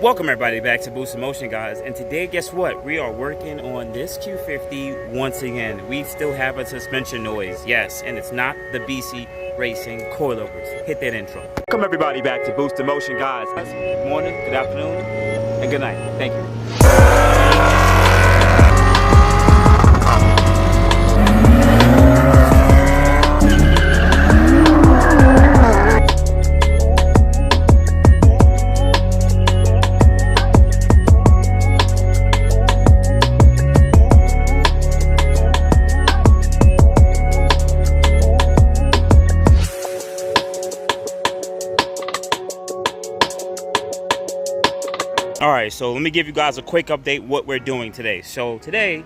Welcome everybody back to boostinmotion, guys, and today guess what, we are working on this Q50 once again. We still have a suspension noise, yes, and it's not the BC Racing coilovers. Hit that intro. Welcome everybody back to boostinmotion, guys. Good morning, good afternoon, and good night. Thank you. Alright, so let me give you guys a quick update what we're doing today. So today,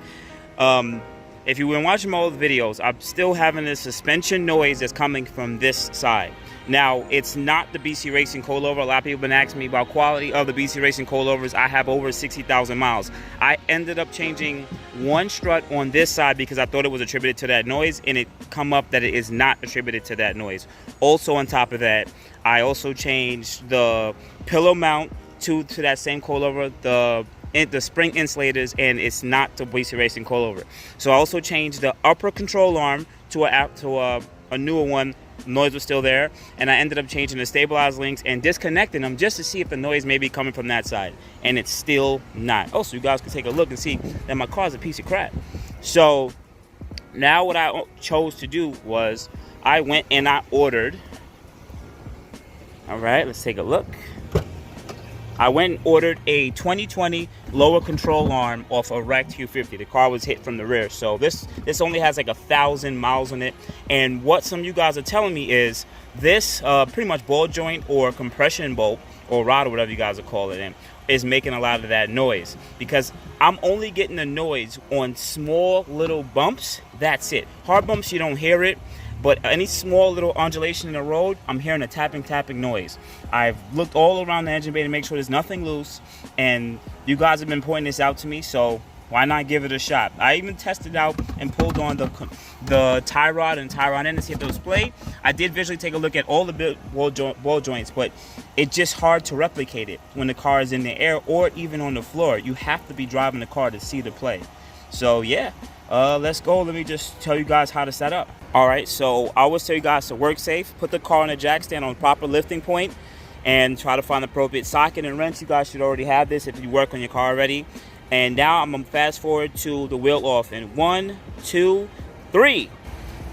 if you've been watching my old videos, I'm still having this suspension noise that's coming from this side. Now, it's not the BC Racing coilover. A lot of people have been asking me about quality of the BC Racing coilovers. I have over 60,000 miles. I ended up changing one strut on this side because I thought it was attributed to that noise, and it come up that it is not attributed to that noise. Also, on top of that, I also changed the pillow mount to that same coilover, the spring insulators, and it's not the BC Racing coilover. So I also changed the upper control arm to a newer one. Noise was still there, and I ended up changing the stabilizer links and disconnecting them just to see if the noise may be coming from that side, and it's still not. Also, you guys can take a look and see that my car is a piece of crap. So now what I chose to do was I went and I ordered, all right, let's take a look. I went and ordered a 2020 lower control arm off a wrecked Q50. The car was hit from the rear. So this only has like 1,000 miles on it. And what some of you guys are telling me is this pretty much ball joint or compression bolt or rod or whatever you guys are calling it is making a lot of that noise. Because I'm only getting the noise on small little bumps. That's it. Hard bumps, you don't hear it. But any small little undulation in the road, I'm hearing a tapping noise. I've looked all around the engine bay to make sure there's nothing loose, and you guys have been pointing this out to me, so why not give it a shot? I even tested out and pulled on the tie rod and tie rod end to see if it was played. I did visually take a look at all the ball joints, but it's just hard to replicate it when the car is in the air or even on the floor. You have to be driving the car to see the play. So yeah, let's go. Let me just tell you guys how to set up. Alright, so I always tell you guys to work safe, put the car on a jack stand on proper lifting point, and try to find the appropriate socket and wrench. You guys should already have this if you work on your car already. And now I'm going to fast forward to the wheel off in 1, 2, 3.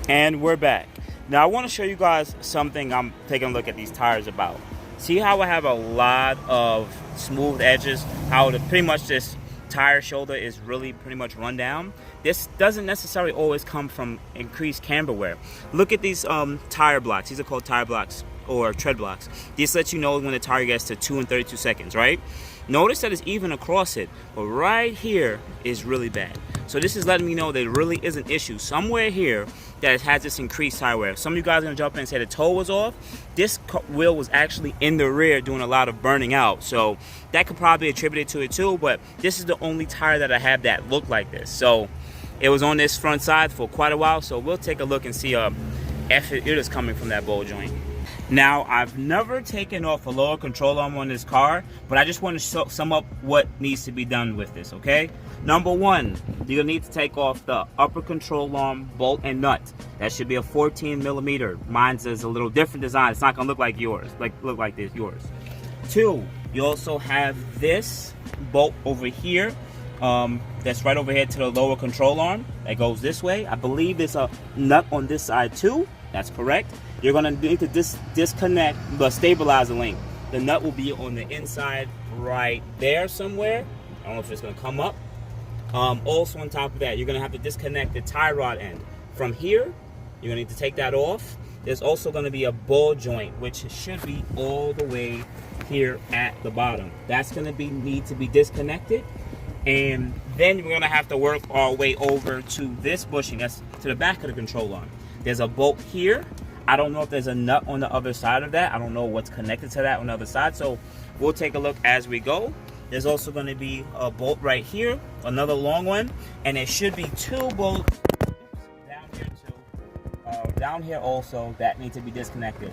And we're back. Now I want to show you guys something I'm taking a look at these tires about. See how I have a lot of smooth edges? How pretty much this tire shoulder is really pretty much run down. This doesn't necessarily always come from increased camber wear. Look at these tire blocks. These are called tire blocks or tread blocks. This lets you know when the tire gets to 2 and 32 seconds, right? Notice that it's even across it, but right here is really bad. So this is letting me know there really is an issue somewhere here that has this increased tire wear. Some of you guys are gonna jump in and say the toe was off. This wheel was actually in the rear doing a lot of burning out. So that could probably attribute it to it too, but this is the only tire that I have that looked like this. So it was on this front side for quite a while, so we'll take a look and see if it is coming from that ball joint. Now, I've never taken off a lower control arm on this car, but I just want to sum up what needs to be done with this, okay? Number one, you're going to need to take off the upper control arm bolt and nut. That should be a 14 millimeter. Mine's is a little different design. It's not going to look like yours, look like this, yours. Two, you also have this bolt over here. That's right over here to the lower control arm. That goes this way. I believe there's a nut on this side too. That's correct. You're going to need to disconnect the stabilizer link. The nut will be on the inside right there somewhere. I don't know if it's going to come up. Also on top of that, you're going to have to disconnect the tie rod end. From here, you're going to need to take that off. There's also going to be a ball joint, which should be all the way here at the bottom. That's going to need to be disconnected. And then we're going to have to work our way over to this bushing. That's to the back of the control arm. There's a bolt here. I don't know if there's a nut on the other side of that. I don't know what's connected to that on the other side. So we'll take a look as we go. There's also going to be a bolt right here, another long one. And there should be 2 bolts down here too. Down here also that need to be disconnected.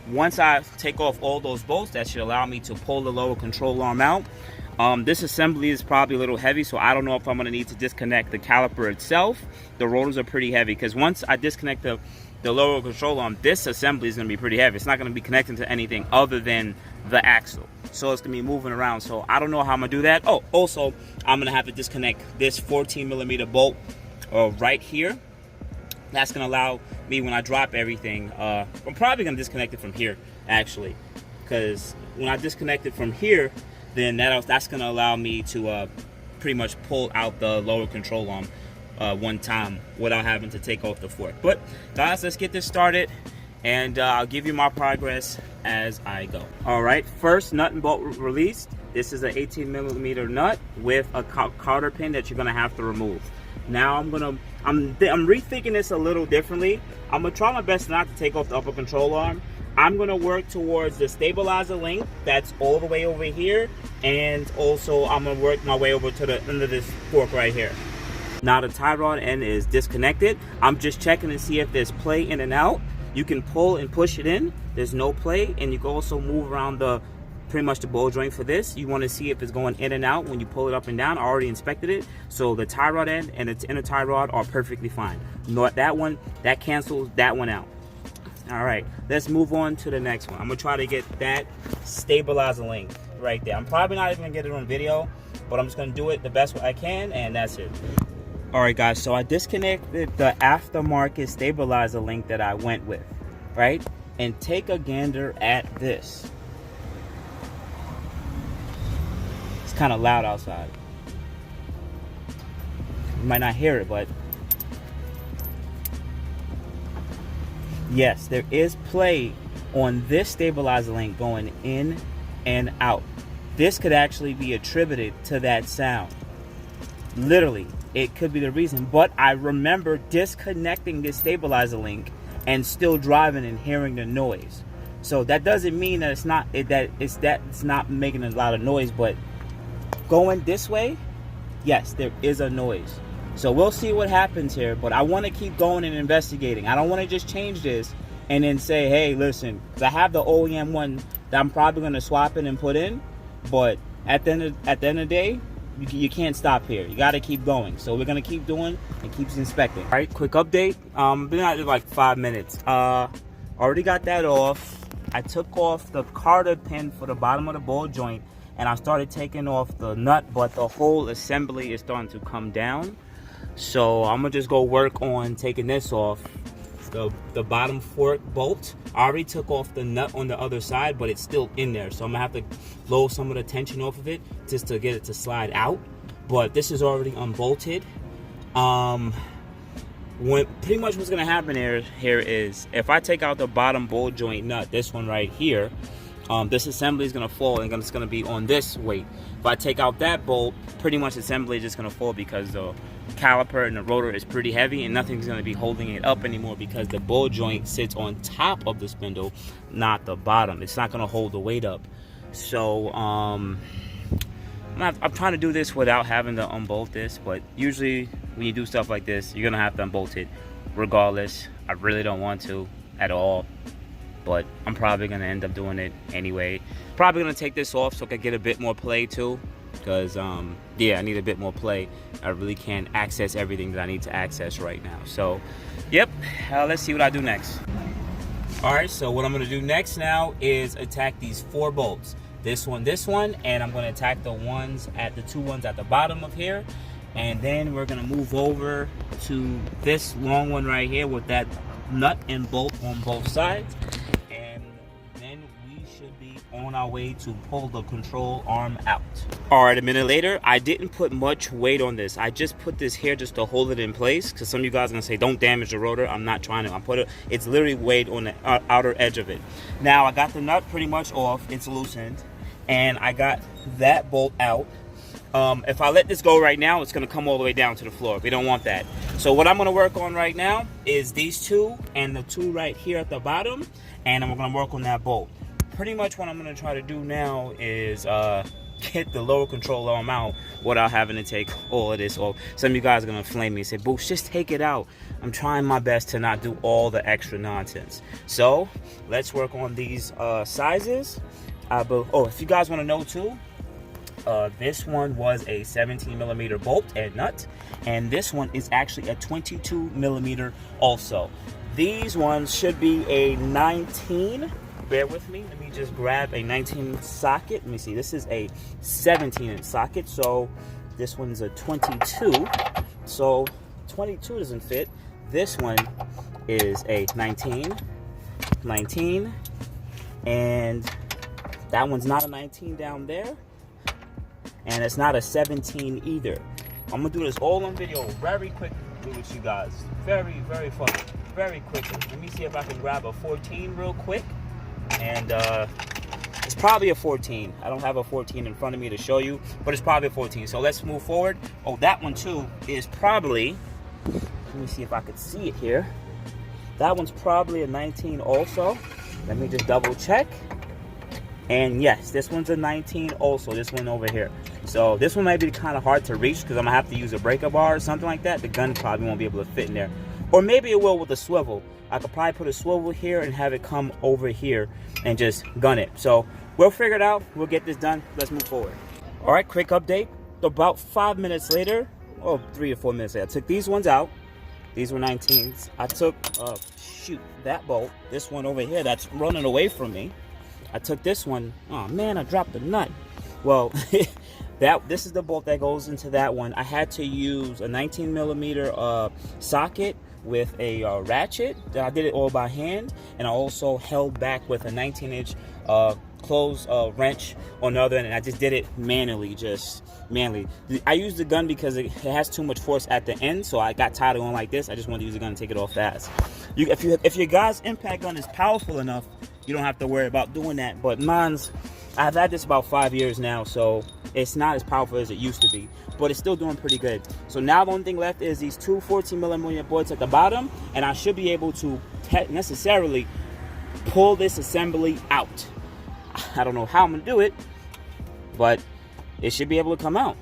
Once I take off all those bolts, that should allow me to pull the lower control arm out. This assembly is probably a little heavy, so I don't know if I'm going to need to disconnect the caliper itself. The rotors are pretty heavy, because once I disconnect the lower control arm, this assembly is going to be pretty heavy. It's not going to be connecting to anything other than the axle, so it's going to be moving around. So I don't know how I'm going to do that. Oh, also, I'm going to have to disconnect this 14mm bolt right here. That's going to allow me, when I drop everything, I'm probably going to disconnect it from here, actually, because when I disconnect it from here, then that's going to allow me to pretty much pull out the lower control arm one time without having to take off the fork. But guys, let's get this started, and I'll give you my progress as I go. All right, first nut and bolt released. This is an 18mm nut with a cotter pin that you're going to have to remove. Now I'm rethinking this a little differently. I'm gonna try my best not to take off the upper control arm. I'm gonna work towards the stabilizer link that's all the way over here, and also I'm gonna work my way over to the end of this fork right here. Now the tie rod end is disconnected. I'm just checking to see if there's play in and out. You can pull and push it in. There's no play, and you can also move around pretty much the ball joint for this. You want to see if it's going in and out when you pull it up and down. I already inspected it, so the tie rod end and its inner tie rod are perfectly fine. Not that one, that cancels that one out. All right, let's move on to the next one. I'm gonna try to get that stabilizer link right there. I'm probably not even gonna get it on video, but I'm just gonna do it the best way I can, and that's it. All right guys, so I disconnected the aftermarket stabilizer link that I went with, right? And take a gander at this. It's kind of loud outside. You might not hear it, but yes, there is play on this stabilizer link going in and out. This could actually be attributed to that sound. Literally, it could be the reason, but I remember disconnecting this stabilizer link and still driving and hearing the noise. So that doesn't mean that it's not making a lot of noise, but going this way, yes, there is a noise. So we'll see what happens here, but I want to keep going and investigating. I don't want to just change this and then say, hey, listen, because I have the OEM one that I'm probably going to swap in and put in, but at the end of the day, you can't stop here. You got to keep going. So we're going to keep doing and keep inspecting. All right, quick update. Been at it like 5 minutes. Already got that off. I took off the cotter pin for the bottom of the ball joint, and I started taking off the nut, but the whole assembly is starting to come down. So I'm going to just go work on taking this off. The bottom fork bolt, I already took off the nut on the other side, but it's still in there, so I'm gonna have to lower some of the tension off of it just to get it to slide out. But this is already unbolted. Pretty much what's gonna happen here is if I take out the bottom ball joint nut, this one right here, this assembly is gonna fall and it's gonna be on this weight. If I take out that bolt, pretty much the assembly is just gonna fall because the caliper and the rotor is pretty heavy, and nothing's going to be holding it up anymore because the ball joint sits on top of the spindle, not the bottom. It's not going to hold the weight up. So I'm trying to do this without having to unbolt this, but usually when you do stuff like this, you're going to have to unbolt it regardless. I really don't want to at all, but I'm probably going to end up doing it anyway. Probably going to take this off so I can get a bit more play too, because yeah, I need a bit more play. I really can't access everything that I need to access right now. So yep, let's see what I do next. All right, so what I'm going to do next now is attack these 4 bolts, this one, and I'm going to attack the two ones at the bottom of here, and then we're going to move over to this long one right here with that nut and bolt on both sides, and then we should be on our way to pull the control arm out. All right, a minute later, I didn't put much weight on this. I just put this here just to hold it in place, because some of you guys are gonna say don't damage the rotor. I'm not trying to. It's literally weight on the outer edge of it. Now I got the nut pretty much off, it's loosened, and I got that bolt out. If I let this go right now, it's gonna come all the way down to the floor. We don't want that. So what I'm gonna work on right now is these 2 and the 2 right here at the bottom, and I'm gonna work on that bolt. Pretty much what I'm gonna try to do now is get the lower control arm out without having to take all of this off. Some of you guys are gonna flame me and say, Boost, just take it out. I'm trying my best to not do all the extra nonsense. So let's work on these sizes. If you guys want to know too, this one was a 17mm bolt and nut, and this one is actually a 22mm also. These ones should be a 19. Bear with me. Let me just grab a 19 socket. Let me see. This is a 17-inch socket, so this one's a 22. So 22 doesn't fit. This one is a 19, and that one's not a 19 down there, and it's not a 17 either. I'm gonna do this all on video very quickly with you guys. Very fun. Very quickly. Let me see if I can grab a 14 real quick. And it's probably a 14. I don't have a 14 in front of me to show you, but it's probably a 14. So let's move forward. Oh, that one too is probably, let me see if I could see it here. That one's probably a 19 also. Let me just double check. And yes, this one's a 19 also, this one over here. So this one might be kind of hard to reach because I'm gonna have to use a breaker bar or something like that. The gun probably won't be able to fit in there. Or maybe it will with a swivel. I could probably put a swivel here and have it come over here and just gun it. So we'll figure it out. We'll get this done. Let's move forward. All right, quick update. About 5 minutes later, 3 or 4 minutes later, I took these ones out. These were 19s. I took, that bolt, this one over here that's running away from me. I took this one. Oh man, I dropped the nut. Well, this is the bolt that goes into that one. I had to use a 19mm socket with a ratchet. I did it all by hand, and I also held back with a 19-inch closed wrench on the other end, and I just did it manually, I used the gun because it has too much force at the end, so I got tired of going like this. I just wanted to use the gun and take it off fast. If your guy's impact gun is powerful enough, you don't have to worry about doing that. But I've had this about 5 years now, so it's not as powerful as it used to be, but it's still doing pretty good. So now the only thing left is these two 14mm bolts at the bottom, and I should be able to necessarily pull this assembly out. I don't know how I'm gonna do it, but it should be able to come out.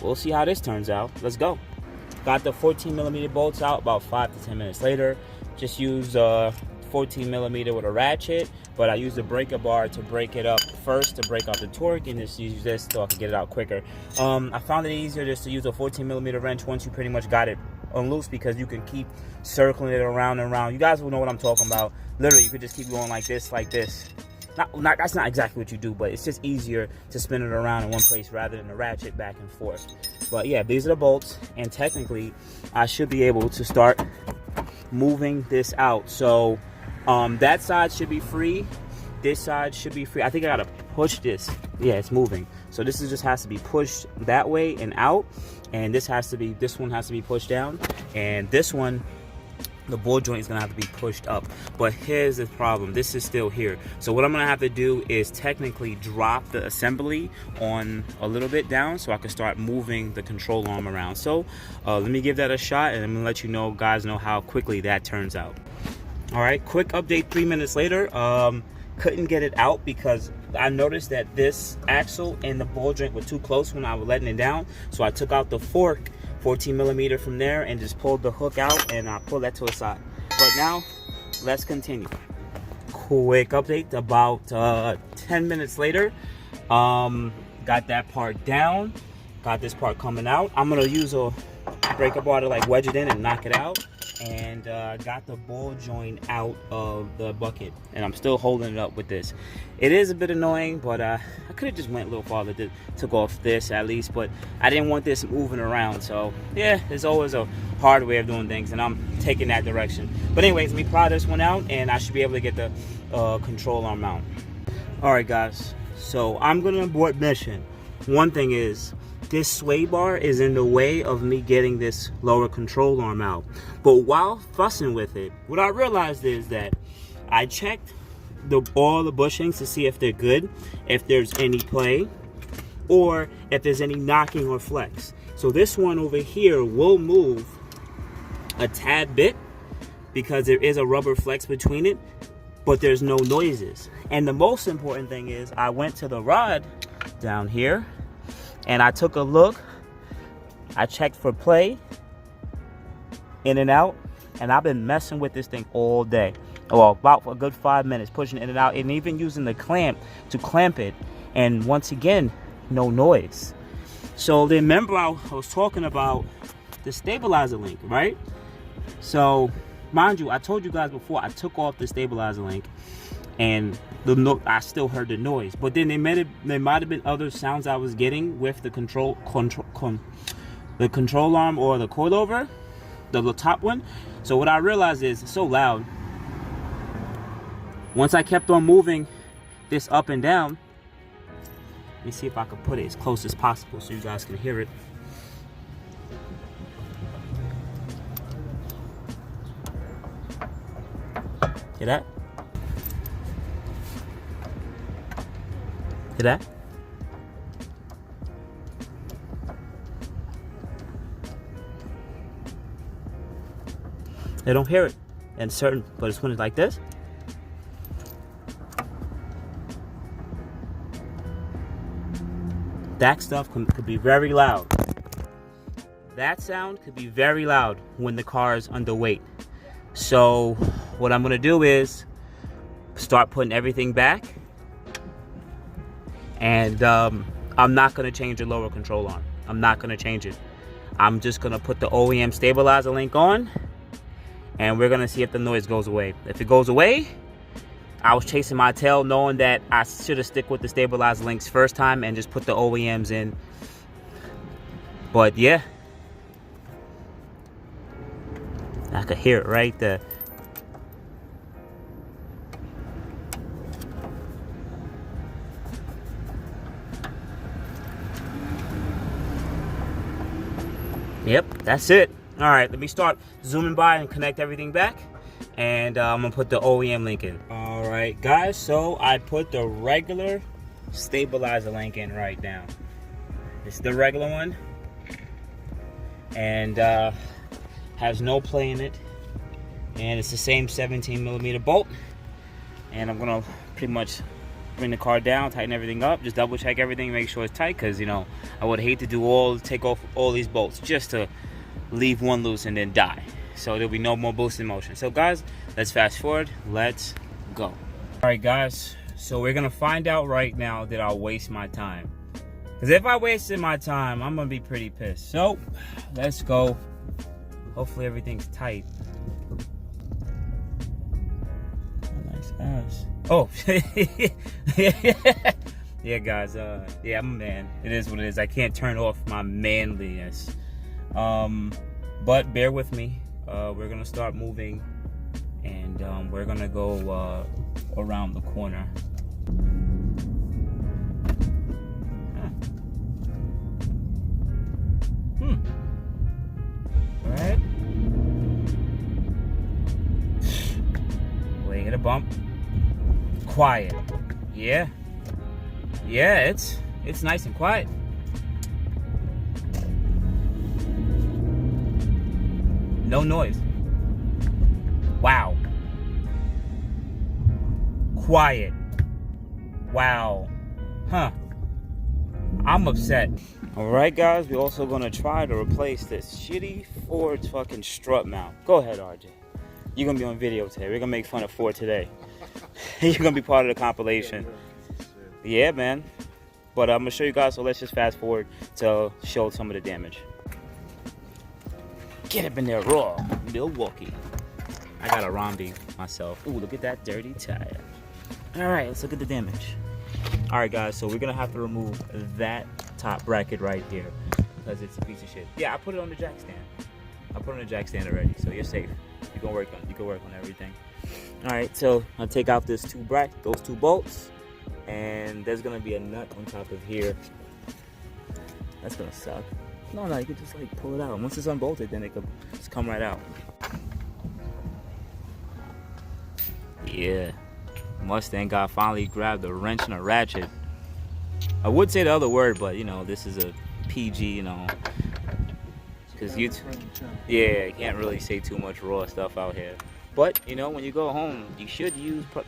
We'll see how this turns out. Let's go. Got the 14mm bolts out about 5 to 10 minutes later. Just used 14mm with a ratchet, but I used the breaker bar to break it up first, to break out the torque, and just use this so I can get it out quicker. I found it easier just to use a 14mm wrench once you pretty much got it unloosed, because you can keep circling it around and around. You guys will know what I'm talking about. Literally, you could just keep going like this. That's not exactly what you do, but it's just easier to spin it around in one place rather than a ratchet back and forth. But yeah, these are the bolts, and technically I should be able to start moving this out. So that side should be free, this side should be free. I think I gotta push this. Yeah, it's moving. So this just has to be pushed that way and out, and this one has to be pushed down, and this one, the ball joint, is gonna have to be pushed up. But here's the problem, this is still here. So what I'm gonna have to do is technically drop the assembly on a little bit down so I can start moving the control arm around. So let me give that a shot, and I'm gonna let you guys know how quickly that turns out. All right, quick update 3 minutes later. Couldn't get it out because I noticed that this axle and the ball joint were too close when I was letting it down. So I took out the fork, 14mm from there, and just pulled the hook out, and I pulled that to the side. But now, let's continue. Quick update, about 10 minutes later. Got that part down, got this part coming out. I'm gonna use a breaker bar to like wedge it in and knock it out. And got the ball joint out of the bucket, and I'm still holding it up with this. It is a bit annoying, but I could have just went a little farther, took off this at least, but I didn't want this moving around. So yeah, there's always a hard way of doing things, and I'm taking that direction. But anyways, let me pry this one out, and I should be able to get the control arm out. All right guys, so I'm gonna abort mission. One thing is, this sway bar is in the way of me getting this lower control arm out. But while fussing with it, what I realized is that I checked all the bushings to see if they're good, if there's any play, or if there's any knocking or flex. So this one over here will move a tad bit because there is a rubber flex between it, but there's no noises. And the most important thing is I went to the rod down here, and I took a look. I checked for play, in and out, and I've been messing with this thing all day. Well, about a good 5 minutes, pushing in and out, and even using the clamp to clamp it, and once again, no noise. So remember I was talking about the stabilizer link, right? So mind you, I told you guys before, I took off the stabilizer link, and I still heard the noise. But then there might have been other sounds I was getting with the control arm or the coilover, the top one. So what I realized is it's so loud. Once I kept on moving this up and down, let me see if I can put it as close as possible so you guys can hear it. Hear that? Hear that? They don't hear it in certain, but it's when it's like this. That stuff could be very loud. That sound could be very loud when the car is underweight. So what I'm gonna do is start putting everything back, and I'm not gonna change the lower control arm. I'm not gonna change it. I'm just gonna put the OEM stabilizer link on, and we're gonna see if the noise goes away. If it goes away, I was chasing my tail knowing that I should have stick with the stabilizer links first time and just put the OEMs in. But yeah, I could hear it right there. Yep, that's it. All right, let me start zooming by and connect everything back, and I'm gonna put the OEM link in. All right, guys, so I put the regular stabilizer link in right now. It's the regular one, and has no play in it, and it's the same 17mm bolt. And I'm gonna pretty much bring the car down, tighten everything up, just double check everything, make sure it's tight, because you know I would hate to take off all these bolts just to leave one loose and then die. So there'll be no more boosting motion. So guys, let's fast forward. Let's go. All right, guys. So we're gonna find out right now that I'll waste my time. Because if I wasted my time, I'm gonna be pretty pissed. So let's go. Hopefully everything's tight. Nice ass. Oh, yeah, guys. Yeah, I'm a man. It is what it is. I can't turn off my manliness. But bear with me. We're gonna start moving, and we're gonna go around the corner. All right. Wait, hit a bump. Quiet. Yeah, it's nice and quiet. No noise. Wow. Quiet. Wow. Huh. I'm upset. All right, guys, we're also gonna try to replace this shitty Ford fucking strut mount. Go ahead, RJ. You're gonna be on video today. We're gonna make fun of Ford today. You're gonna be part of the compilation. Yeah, man. But I'm gonna show you guys, so let's just fast forward to show some of the damage. Get up in there raw, Milwaukee. I got a Romney myself. Ooh, look at that dirty tire. All right, let's look at the damage. All right, guys, so we're gonna have to remove that top bracket right here because it's a piece of shit. Yeah, I put it on the jack stand. I put it on the jack stand already, so you're safe. You can work on everything. All right, so I'll take out those two bolts, and there's gonna be a nut on top of here. That's gonna suck. No, you can just like pull it out. Once it's unbolted, then it could just come right out. Yeah, Mustang guy finally grabbed a wrench and a ratchet. I would say the other word, but you know, this is a PG, you know, because you can't really say too much raw stuff out here. But you know, when you go home, you should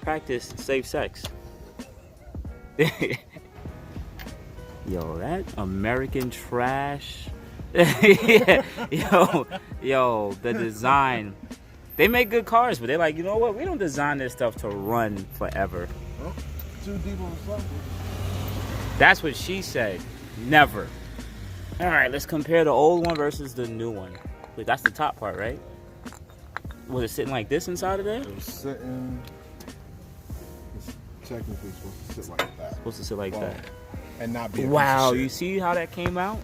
practice safe sex. Yo, that American trash. Yeah, yo, the design. They make good cars, but they're like, you know what? We don't design this stuff to run forever. Well, too deep on the subject. That's what she said. Never. All right, let's compare the old one versus the new one. Wait, that's the top part, right? Was it sitting like this inside of there? It was sitting. It's technically supposed to sit like that. Supposed to sit like that. And not be a Wow, piece of shit. you see how that came out?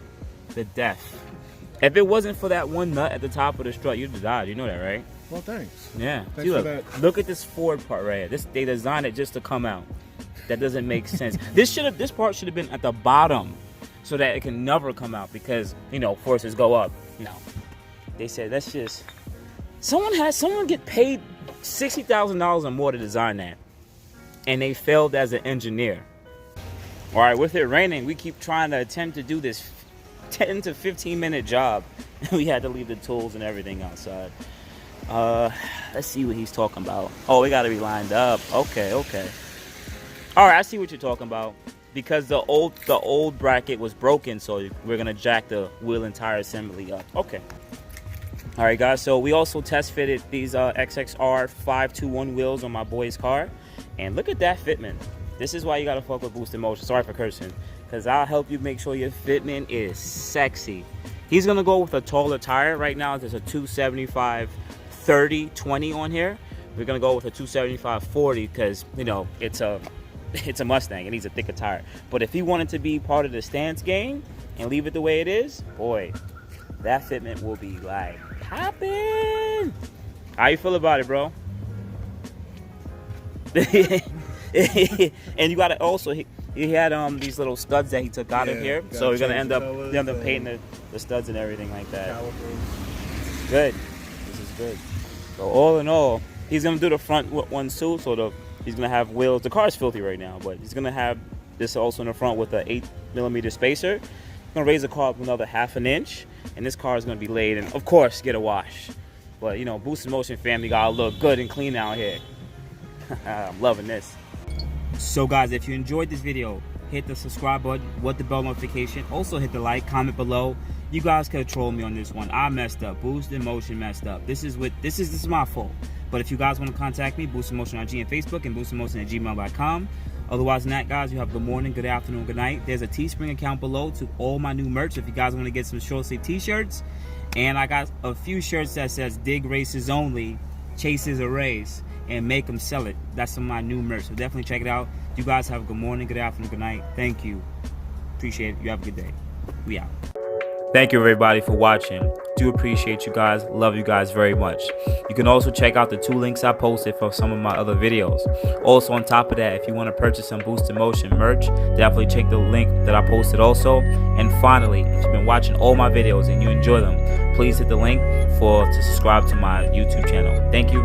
The death. If it wasn't for that one nut at the top of the strut, you'd have died. You know that, right? Well, thanks. Yeah. Thanks See, for look, that. look at this Ford part right here. They designed it just to come out. That doesn't make sense. This part should have been at the bottom so that it can never come out because, you know, forces go up. You know, they said that's just someone get paid $60,000 or more to design that, and they failed as an engineer. All right, with it raining, we keep trying to attempt to do this 10 to 15 minute job. We had to leave the tools and everything outside. Let's see what he's talking about. Oh, we got to be lined up. Okay. All right, I see what you're talking about. Because the old bracket was broken, so we're gonna jack the wheel and tire assembly up. Okay. All right, guys. So we also test fitted these XXR 521 wheels on my boy's car, and look at that fitment. This is why you gotta fuck with Boost in Motion. Sorry for cursing, because I'll help you make sure your fitment is sexy. He's gonna go with a taller tire. Right now, there's a 275 30/20 on here. We're gonna go with a 275 40 because you know it's a Mustang. It needs a thicker tire. But if he wanted to be part of the stance game and leave it the way it is, boy, that fitment will be like popping. How you feel about it, bro? And you gotta also he had these little studs that he took out of here, so we're gonna end up painting the studs and everything like that. Good. This is good. So all in all, he's gonna do the front one too. So he's gonna have wheels. The car's filthy right now, but he's gonna have this also in the front with an 8mm spacer. Gonna raise the car up another ½ inch, and this car is gonna be laid and of course get a wash. But you know, Boost in Motion family gotta look good and clean out here. I'm loving this. So guys, if you enjoyed this video, hit the subscribe button with the bell notification. Also hit the like, comment below. You guys can troll me on this one. I messed up. Boost in Motion messed up. This is my fault. But if you guys want to contact me, Boost in Motion IG and Facebook, and boostinmotion@gmail.com. Otherwise than that, guys, you have good morning, good afternoon, good night. There's a Teespring account below to all my new merch if you guys want to get some short sleeve t-shirts. And I got a few shirts that says dig races only, chases a race, and make them sell it. That's some of my new merch, so definitely check it out. You guys have a good morning, good afternoon, good night. Thank you. Appreciate it. You have a good day. We out. Thank you everybody for watching. Do appreciate you guys. Love you guys very much. You can also check out the 2 links I posted for some of my other videos. Also on top of that, if you want to purchase some Boost in Motion merch, definitely check the link that I posted also. And finally, if you've been watching all my videos and you enjoy them, please hit the link to subscribe to my YouTube channel. Thank you.